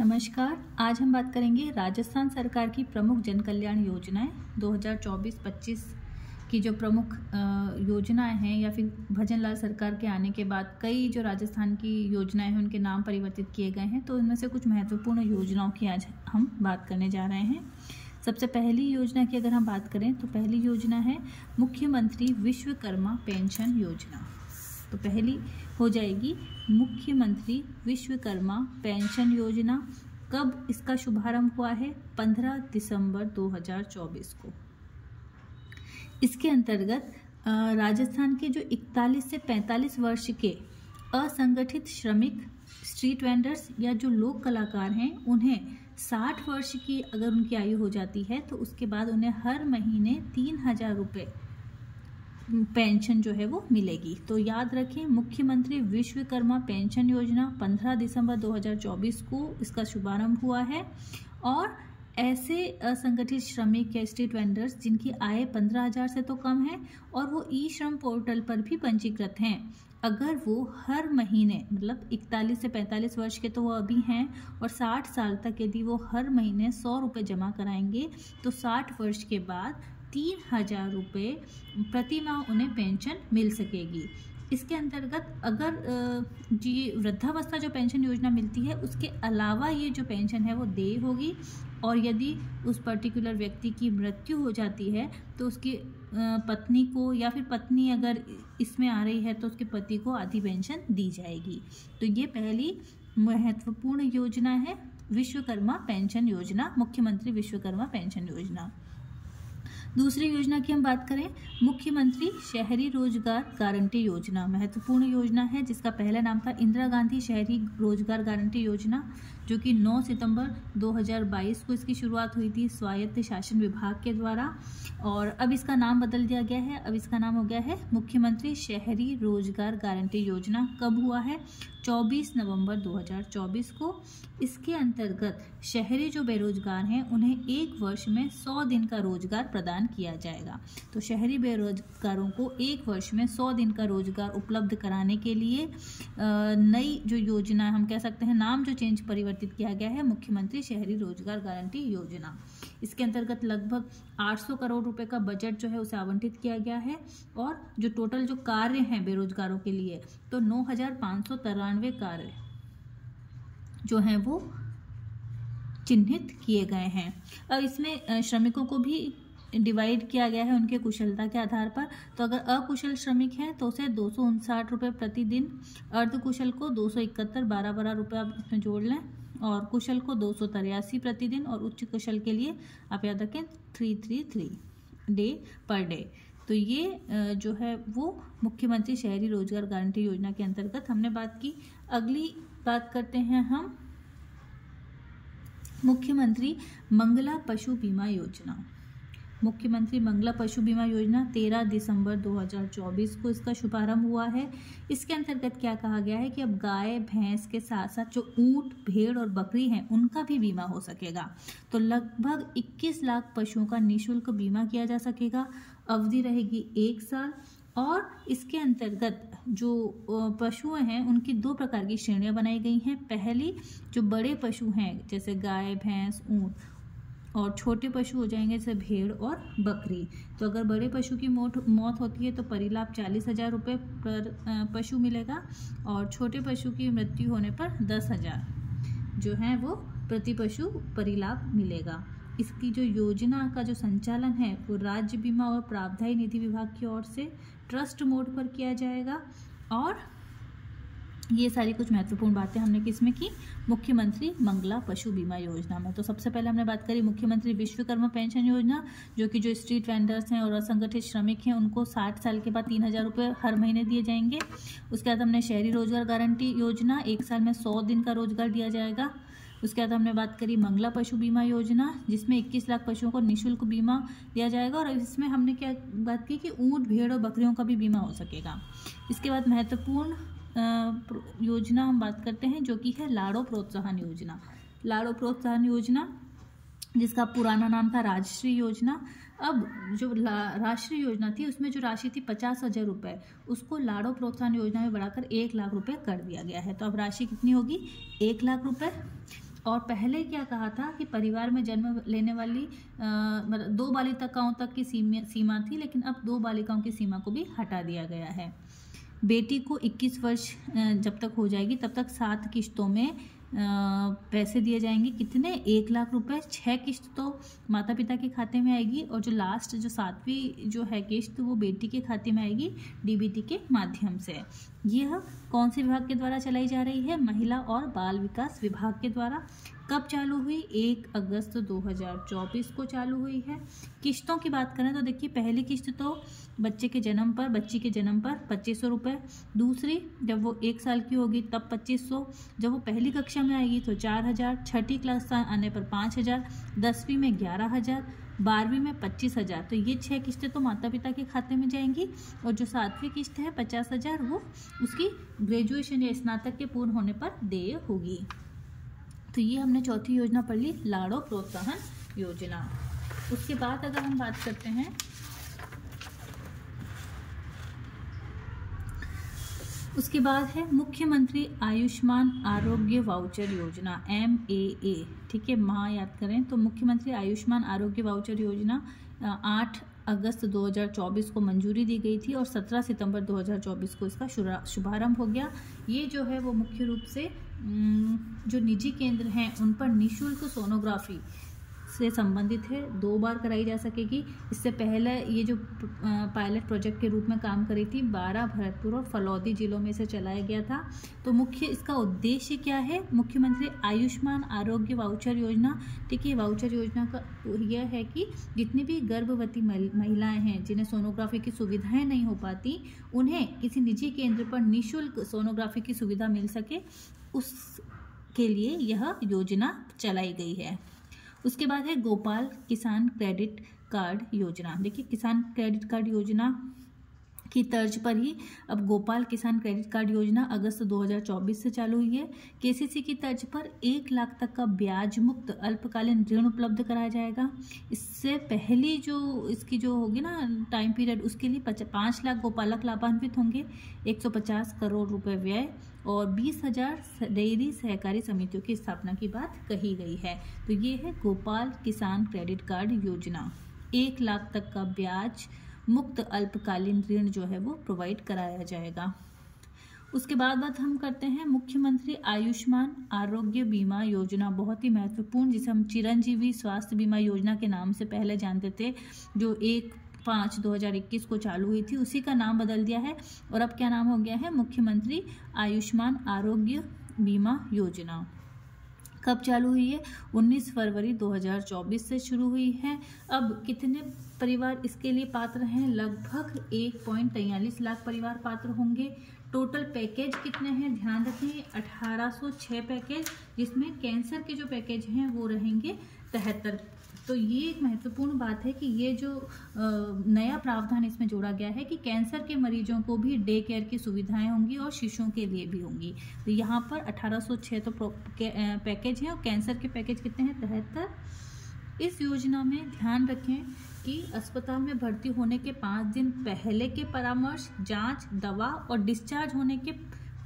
नमस्कार। आज हम बात करेंगे राजस्थान सरकार की प्रमुख जन कल्याण योजनाएं 2024-25 की जो प्रमुख योजनाएं हैं या फिर भजनलाल सरकार के आने के बाद कई जो राजस्थान की योजनाएं हैं उनके नाम परिवर्तित किए गए हैं। तो इनमें से कुछ महत्वपूर्ण योजनाओं की आज हम बात करने जा रहे हैं। सबसे पहली योजना की अगर हम बात करें तो पहली योजना है मुख्यमंत्री विश्वकर्मा पेंशन योजना। तो पहली हो जाएगी मुख्यमंत्री विश्वकर्मा पेंशन योजना। कब इसका शुभारंभ हुआ है? 15 दिसंबर 2024 को। इसके अंतर्गत राजस्थान के जो 41 से 45 वर्ष के असंगठित श्रमिक, स्ट्रीट वेंडर्स या जो लोक कलाकार हैं उन्हें 60 वर्ष की अगर उनकी आयु हो जाती है तो उसके बाद उन्हें हर महीने 3000 रुपये पेंशन जो है वो मिलेगी। तो याद रखें, मुख्यमंत्री विश्वकर्मा पेंशन योजना 15 दिसंबर 2024 को इसका शुभारंभ हुआ है। और ऐसे असंगठित श्रमिक या स्ट्रीट वेंडर्स जिनकी आय 15,000 से तो कम है और वो ई श्रम पोर्टल पर भी पंजीकृत हैं, अगर वो हर महीने मतलब 41 से 45 वर्ष के तो वो अभी हैं और 60 साल तक यदि वो हर महीने 100 रुपये जमा कराएंगे तो 60 वर्ष के बाद 3000 रुपये प्रति माह उन्हें पेंशन मिल सकेगी। इसके अंतर्गत अगर जी वृद्धावस्था जो पेंशन योजना मिलती है उसके अलावा ये जो पेंशन है वो देय होगी। और यदि उस पर्टिकुलर व्यक्ति की मृत्यु हो जाती है तो उसकी पत्नी को या फिर पत्नी अगर इसमें आ रही है तो उसके पति को आधी पेंशन दी जाएगी। तो ये पहली महत्वपूर्ण योजना है विश्वकर्मा पेंशन योजना, मुख्यमंत्री विश्वकर्मा पेंशन योजना। दूसरी योजना की हम बात करें, मुख्यमंत्री शहरी रोजगार गारंटी योजना। महत्वपूर्ण योजना है जिसका पहला नाम था इंदिरा गांधी शहरी रोजगार गारंटी योजना, जो कि 9 सितंबर 2022 को इसकी शुरुआत हुई थी स्वायत्त शासन विभाग के द्वारा। और अब इसका नाम बदल दिया गया है, अब इसका नाम हो गया है मुख्यमंत्री शहरी रोजगार गारंटी योजना। कब हुआ है? 24 नवंबर 2024 को। इसके अंतर्गत शहरी जो बेरोजगार हैं उन्हें एक वर्ष में 100 दिन का रोजगार प्रदान किया जाएगा। तो शहरी बेरोजगारों को एक वर्ष में 100 दिन का रोजगार उपलब्ध कराने के लिए नई जो योजना हम कह सकते हैं, नाम जो चेंज परिवर्तित किया गया है, मुख्यमंत्री शहरी रोजगार गारंटी योजना। इसके अंतर्गत लगभग 800 करोड़ रुपए का बजट जो है उसे आवंटित किया गया है। और जो टोटल जो कार्य हैं बेरोजगारों के लिए तो 9593 कार्य जो हैं वो चिन्हित किए गए हैं। अब इसमें श्रमिकों को भी डिवाइड किया गया है उनके कुशलता के आधार पर। तो अगर अकुशल श्रमिक हैं तो उसे 259 रुपये प्रतिदिन, अर्धकुशल को 271, 12 रुपये आप इसमें जोड़ लें, और कुशल को 283 प्रतिदिन, और उच्च कुशल के लिए आप याद रखें 333 डे पर डे। तो ये जो है वो मुख्यमंत्री शहरी रोजगार गारंटी योजना के अंतर्गत हमने बात की। अगली बात करते हैं हम मुख्यमंत्री मंगला पशु बीमा योजना। मुख्यमंत्री मंगला पशु बीमा योजना 13 दिसंबर 2024 को इसका शुभारंभ हुआ है। इसके अंतर्गत क्या कहा गया है कि अब गाय भैंस के साथ साथ जो ऊंट, भेड़ और बकरी हैं उनका भी बीमा हो सकेगा। तो लगभग 21 लाख पशुओं का निःशुल्क बीमा किया जा सकेगा। अवधि रहेगी 1 साल। और इसके अंतर्गत जो पशु हैं उनकी 2 प्रकार की श्रेणियां बनाई गई हैं। पहली जो बड़े पशु हैं जैसे गाय, भैंस, ऊंट, और छोटे पशु हो जाएंगे जैसे भेड़ और बकरी। तो अगर बड़े पशु की मौत होती है तो परिलाभ 40,000 रुपये पर पशु मिलेगा, और छोटे पशु की मृत्यु होने पर 10,000 जो है वो प्रति पशु परिलाभ मिलेगा। इसकी जो योजना का जो संचालन है वो राज्य बीमा और प्रावधायी निधि विभाग की ओर से ट्रस्ट मोड पर किया जाएगा। और ये सारी कुछ महत्वपूर्ण बातें हमने किसमें की? मुख्यमंत्री मंगला पशु बीमा योजना में। तो सबसे पहले हमने बात करी मुख्यमंत्री विश्वकर्मा पेंशन योजना, जो कि जो स्ट्रीट वेंडर्स हैं और असंगठित श्रमिक हैं उनको 60 साल के बाद 3000 रुपये हर महीने दिए जाएंगे। उसके बाद हमने शहरी रोजगार गारंटी योजना, 1 साल में 100 दिन का रोजगार दिया जाएगा। उसके बाद हमने बात करी मंगला पशु बीमा योजना, जिसमें 21 लाख पशुओं को निःशुल्क बीमा दिया जाएगा। और इसमें हमने क्या बात की कि ऊंट, भेड़ और बकरियों का भी बीमा हो सकेगा। इसके बाद महत्वपूर्ण योजना हम बात करते हैं जो कि है लाड़ो प्रोत्साहन योजना। लाड़ो प्रोत्साहन योजना जिसका पुराना नाम था राजश्री योजना। अब जो राष्ट्रीय योजना थी उसमें जो राशि थी 50,000 रुपये, उसको लाड़ो प्रोत्साहन योजना में बढ़ाकर 1 लाख रुपए कर दिया गया है। तो अब राशि कितनी होगी? 1 लाख रुपए। और पहले क्या कहा था कि परिवार में जन्म लेने वाली मतलब 2 बालिकाओं तक की सीमा थी, लेकिन अब 2 बालिकाओं की सीमा को भी हटा दिया गया है। बेटी को 21 वर्ष जब तक हो जाएगी तब तक 7 किश्तों में पैसे दिए जाएंगे। कितने? 1 लाख रुपए। 6 किश्त तो माता पिता के खाते में आएगी और जो लास्ट जो 7वीं जो है किश्त वो बेटी के खाते में आएगी डीबीटी के माध्यम से। यह कौन से विभाग के द्वारा चलाई जा रही है? महिला और बाल विकास विभाग के द्वारा। कब चालू हुई? 1 अगस्त 2024 को चालू हुई है। किश्तों की बात करें तो देखिए, पहली किश्त तो बच्ची के जन्म पर 2500 रुपये। दूसरी जब वो 1 साल की होगी तब 2500। जब वो पहली कक्षा में आएगी तो 4000। छठी क्लास आने पर 5000। 10वीं में 11000। 12वीं में 25000। तो ये 6 किस्तें तो माता पिता के खाते में जाएंगी और जो 7वीं किस्त है 50000 वो उसकी ग्रेजुएशन या स्नातक के पूर्ण होने पर देय होगी। तो ये हमने चौथी योजना पढ़ ली, लाड़ो प्रोत्साहन योजना। उसके बाद अगर हम बात करते हैं उसके बाद है मुख्यमंत्री आयुष्मान आरोग्य वाउचर योजना, MAA। ठीक है, माँ याद करें तो मुख्यमंत्री आयुष्मान आरोग्य वाउचर योजना 8 अगस्त 2024 को मंजूरी दी गई थी और 17 सितंबर 2024 को इसका शुभारंभ हो गया। ये जो है वो मुख्य रूप से जो निजी केंद्र हैं उन पर निःशुल्क सोनोग्राफी से संबंधित है। 2 बार कराई जा सकेगी। इससे पहले ये जो पायलट प्रोजेक्ट के रूप में काम करी थी 12 भरतपुर और फलौदी जिलों में से चलाया गया था। तो मुख्य इसका उद्देश्य क्या है? मुख्यमंत्री आयुष्मान आरोग्य वाउचर योजना। ठीक है, वाउचर योजना का यह है कि जितनी भी गर्भवती महिलाएं हैं जिन्हें सोनोग्राफी की सुविधाएं नहीं हो पाती, उन्हें किसी निजी केंद्र पर निःशुल्क सोनोग्राफी की सुविधा मिल सके, उसके लिए यह योजना चलाई गई है। उसके बाद है गोपाल किसान क्रेडिट कार्ड योजना। देखिए, किसान क्रेडिट कार्ड योजना की तर्ज पर ही अब गोपाल किसान क्रेडिट कार्ड योजना अगस्त 2024 से चालू हुई है। केसीसी की तर्ज पर 1 लाख तक का ब्याज मुक्त अल्पकालीन ऋण उपलब्ध कराया जाएगा। इससे पहली जो इसकी जो होगी ना टाइम पीरियड, उसके लिए 5 लाख गोपालक लाभान्वित होंगे। 150 करोड़ रुपए व्यय और 20,000 डेयरी सहकारी समितियों की स्थापना की बात कही गई है। तो ये है गोपाल किसान क्रेडिट कार्ड योजना। 1 लाख तक का ब्याज मुक्त अल्पकालीन ऋण जो है वो प्रोवाइड कराया जाएगा। उसके बाद हम करते हैं मुख्यमंत्री आयुष्मान आरोग्य बीमा योजना, बहुत ही महत्वपूर्ण, जिसे हम चिरंजीवी स्वास्थ्य बीमा योजना के नाम से पहले जानते थे, जो 1/5/2021 को चालू हुई थी। उसी का नाम बदल दिया है और अब क्या नाम हो गया है? मुख्यमंत्री आयुष्मान आरोग्य बीमा योजना। कब चालू हुई है? 19 फरवरी 2024 से शुरू हुई है। अब कितने परिवार इसके लिए पात्र हैं? लगभग 1.43 लाख परिवार पात्र होंगे। टोटल पैकेज कितने हैं? ध्यान रखें, 1806 पैकेज, जिसमें कैंसर के जो पैकेज हैं वो रहेंगे 73। तो ये एक महत्वपूर्ण बात है कि ये जो नया प्रावधान इसमें जोड़ा गया है कि कैंसर के मरीजों को भी डे केयर की सुविधाएं होंगी और शिशुओं के लिए भी होंगी। तो यहाँ पर 1806 तो पैकेज है और कैंसर के पैकेज कितने हैं? 73। इस योजना में ध्यान रखें कि अस्पताल में भर्ती होने के 5 दिन पहले के परामर्श, जांच, दवा और डिस्चार्ज होने के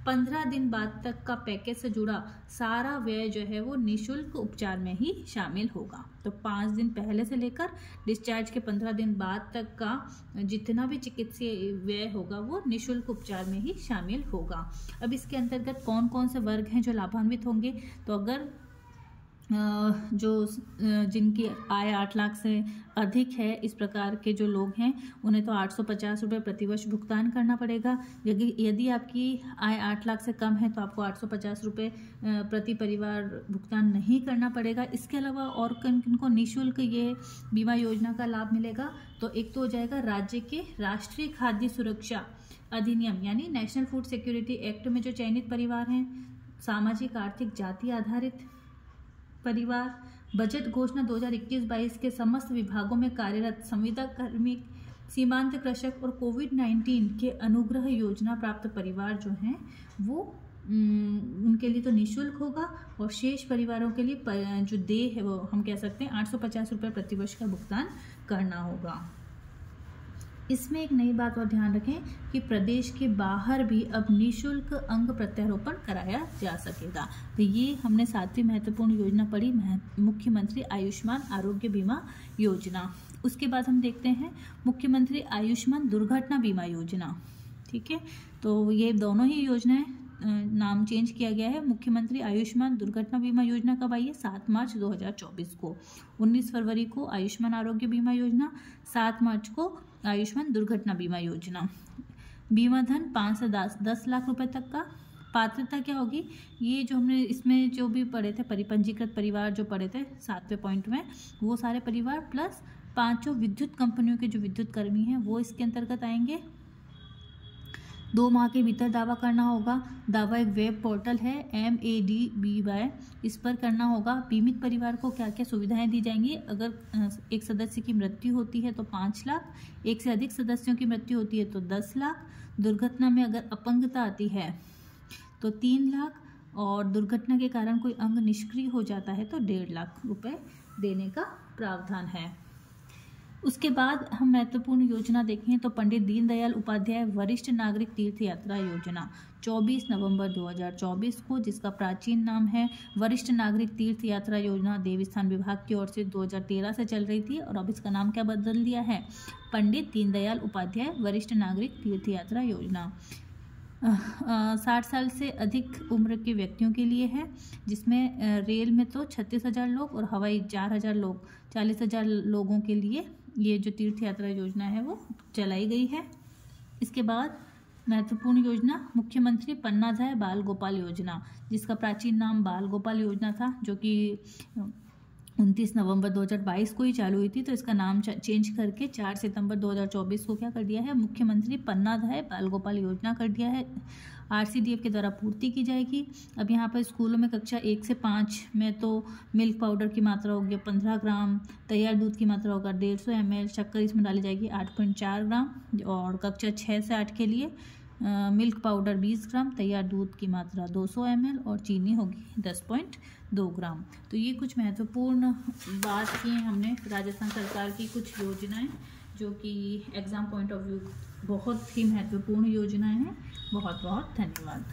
15 दिन बाद तक का पैकेज से जुड़ा सारा व्यय जो है वो निःशुल्क उपचार में ही शामिल होगा। तो 5 दिन पहले से लेकर डिस्चार्ज के 15 दिन बाद तक का जितना भी चिकित्सीय व्यय होगा वो निःशुल्क उपचार में ही शामिल होगा। अब इसके अंतर्गत कौन कौन से वर्ग हैं जो लाभान्वित होंगे? तो अगर जो जिनकी आय 8 लाख से अधिक है, इस प्रकार के जो लोग हैं, उन्हें तो 850 रुपये प्रतिवर्ष भुगतान करना पड़ेगा। यदि आपकी आय 8 लाख से कम है तो आपको 850 रुपये प्रति परिवार भुगतान नहीं करना पड़ेगा। इसके अलावा और किन को निःशुल्क ये बीमा योजना का लाभ मिलेगा? तो एक तो हो जाएगा राज्य के राष्ट्रीय खाद्य सुरक्षा अधिनियम यानी नेशनल फूड सिक्योरिटी एक्ट में जो चयनित परिवार हैं, सामाजिक आर्थिक जाति आधारित परिवार, बजट घोषणा 2021-22 के समस्त विभागों में कार्यरत संविदा कर्मी, सीमांत कृषक और कोविड-19 के अनुग्रह योजना प्राप्त परिवार जो हैं वो उनके लिए तो निःशुल्क होगा और शेष परिवारों के लिए जो देय है वो हम कह सकते हैं 850 रुपये प्रतिवर्ष का भुगतान करना होगा। इसमें एक नई बात और ध्यान रखें कि प्रदेश के बाहर भी अब निःशुल्क अंग प्रत्यारोपण कराया जा सकेगा। तो ये हमने 7वीं महत्वपूर्ण योजना पढ़ी, मुख्यमंत्री आयुष्मान आरोग्य बीमा योजना। उसके बाद हम देखते हैं मुख्यमंत्री आयुष्मान दुर्घटना बीमा योजना। ठीक है, तो ये दोनों ही योजनाएं नाम चेंज किया गया है। मुख्यमंत्री आयुष्मान दुर्घटना बीमा योजना कब आई है? 7 मार्च 2024 को। 19 फरवरी को आयुष्मान आरोग्य बीमा योजना, 7 मार्च को आयुष्मान दुर्घटना बीमा योजना। बीमा धन 5 से 10 लाख रुपए तक का। पात्रता क्या होगी? ये जो हमने इसमें जो भी पढ़े थे, परिपंजीकृत परिवार जो पढ़े थे 7वें पॉइंट में, वो सारे परिवार प्लस 5 विद्युत कंपनियों के जो विद्युत कर्मी हैं वो इसके अंतर्गत आएंगे। 2 माह के भीतर दावा करना होगा। दावा एक वेब पोर्टल है MADBY, इस पर करना होगा। बीमित परिवार को क्या क्या सुविधाएं दी जाएंगी? अगर एक सदस्य की मृत्यु होती है तो 5 लाख, एक से अधिक सदस्यों की मृत्यु होती है तो 10 लाख, दुर्घटना में अगर अपंगता आती है तो 3 लाख, और दुर्घटना के कारण कोई अंग निष्क्रिय हो जाता है तो 1.5 लाख रुपए देने का प्रावधान है। उसके बाद हम महत्वपूर्ण योजना देखें तो पंडित दीनदयाल उपाध्याय वरिष्ठ नागरिक तीर्थ यात्रा योजना 24 नवंबर 2024 को, जिसका प्राचीन नाम है वरिष्ठ नागरिक तीर्थ यात्रा योजना, देवस्थान विभाग की ओर से 2013 से चल रही थी और अब इसका नाम क्या बदल दिया है? पंडित दीनदयाल उपाध्याय वरिष्ठ नागरिक तीर्थ यात्रा योजना। 60 साल से अधिक उम्र के व्यक्तियों के लिए है, जिसमें रेल में तो 36,000 लोग और हवाई 4,000 लोग, 40,000 लोगों के लिए ये जो तीर्थ यात्रा योजना है वो चलाई गई है। इसके बाद महत्वपूर्ण योजना मुख्यमंत्री पन्नाधाय बाल गोपाल योजना, जिसका प्राचीन नाम बाल गोपाल योजना था, जो कि 29 नवंबर 2022 को ही चालू हुई थी। तो इसका नाम चेंज करके 4 सितंबर 2024 को क्या कर दिया है? मुख्यमंत्री पन्नाधाय बाल गोपाल योजना कर दिया है। RCDF के द्वारा पूर्ति की जाएगी। अब यहाँ पर स्कूलों में कक्षा 1 से 5 में तो मिल्क पाउडर की मात्रा होगी 15 ग्राम, तैयार दूध की मात्रा होगा 150 ml, शक्कर इसमें डाली जाएगी 8.4 ग्राम, और कक्षा 6 से 8 के लिए मिल्क पाउडर 20 ग्राम, तैयार दूध की मात्रा 200 ml और चीनी होगी 10.2 ग्राम। तो ये कुछ महत्वपूर्ण बात की हमने राजस्थान सरकार की कुछ योजनाएं, जो कि एग्ज़ाम पॉइंट ऑफ व्यू बहुत ही महत्वपूर्ण योजनाएं हैं। बहुत बहुत धन्यवाद।